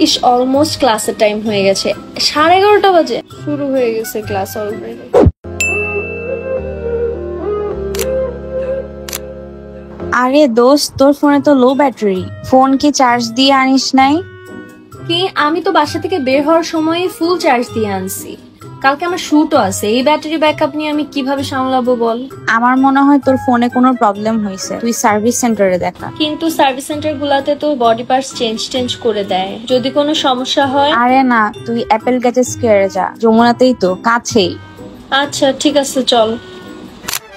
ইস almost ক্লাসের time হয়ে গেছে, 11:30 বাজে। শুরু হয়ে গেছে ক্লাস অলরেডি। আরে দোস্ত, তোর ফোনে তো লো ব্যাটারি, ফোন কি চার্জ দিয়ে আনিস নাই? কি, আমি তো বাসা থেকে বের হওয়ার সময় ফুল চার্জ দিয়ে আনছি। কালকে আমার শুটও আছে, এই ব্যাটারি ব্যাকআপ নিয়ে আমি কিভাবে সামলাবো বল? আমার মনে হয় তোর ফোনে কোনো প্রবলেম হয়েছে, তুই সার্ভিস সেন্টারে দেখা। কিন্তু সার্ভিস সেন্টার গুলাতে তো বডি পার্টস চেঞ্জ করে দেয়, যদি কোনো সমস্যা হয়। আরে না, তুই অ্যাপেল গ্যাজেটস কেয়ারে যা, যমুনাতেই তো, কাছেই। আচ্ছা ঠিক আছে, চল।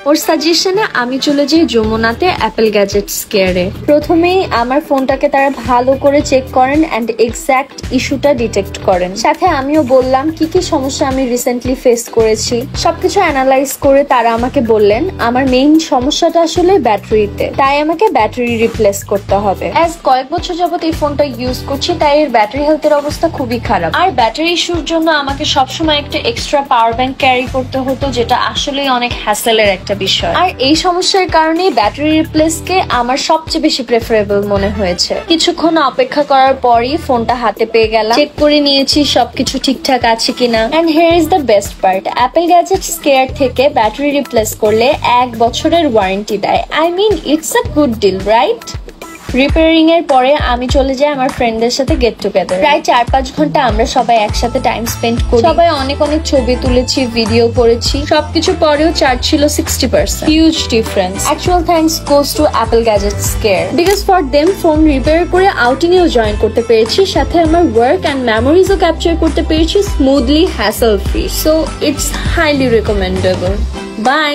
ওর সাজেশনে আমি চলে যাই যমুনাতে অ্যাপেল গ্যাজেটস কেয়ারে। প্রথমেই আমার ফোনটাকে তারা ভালো করে চেক করেন এন্ড এক্সাক্ট ইস্যুটা ডিটেক্ট করেন। সাথে আমিও বললাম কি কি সমস্যা আমি রিসেন্টলি ফেস করেছি। সবকিছু অ্যানালাইজ করে তারা আমাকে বললেন আমার মেইন সমস্যাটা আসলে ব্যাটারিতে, তাই আমাকে ব্যাটারি রিপ্লেস করতে হবে। অ্যাজ কয়েক বছর যাবত এই ফোনটা ইউজ করছি, তাই এর ব্যাটারি হেলথের অবস্থা খুবই খারাপ। আর ব্যাটারি ইস্যুর জন্য আমাকে সবসময় একটা এক্সট্রা পাওয়ার ব্যাংক ক্যারি করতে হতো, যেটা আসলেই অনেক হ্যাসেলের একটা বিষয়। আর এই সমস্যার কারণে ব্যাটারি রিপ্লেস কে আমার সবচেয়ে বেশি প্রেফারেবল মনে হয়েছে। কিছুক্ষণ অপেক্ষা করার পরই ফোনটা হাতে পেয়ে গেলাম, চেক করে নিয়েছি সবকিছু ঠিকঠাক আছে কিনা। And here is the best part, Apple gadgets care থেকে ব্যাটারি রিপ্লেস করলে 1 বছরের ওয়ারেন্টি দেয়। I mean it's a good deal, right? রিপেয়ারিং এর পরে আমি চলে যাই আমার ফ্রেন্ডদের সাথে গেট টুগেদার। প্রায় 4-5 ঘন্টা আমরা সবাই একসাথে টাইম স্পেন্ড করি। সবাই অনেক ছবি তুলেছি, ভিডিও করেছি। সবকিছু পরেও চার্জ ছিল 60%। Huge difference. Actual thanks goes to Apple gadgets care, because for them phone repair করে আউটিং এও জয়েন করতে পেরেছি, সাথে আমার ওয়ার্ক এন্ড মেমোরিজও ক্যাপচার করতে পেরেছি smoothly, hassle free. So it's highly recommendable. By.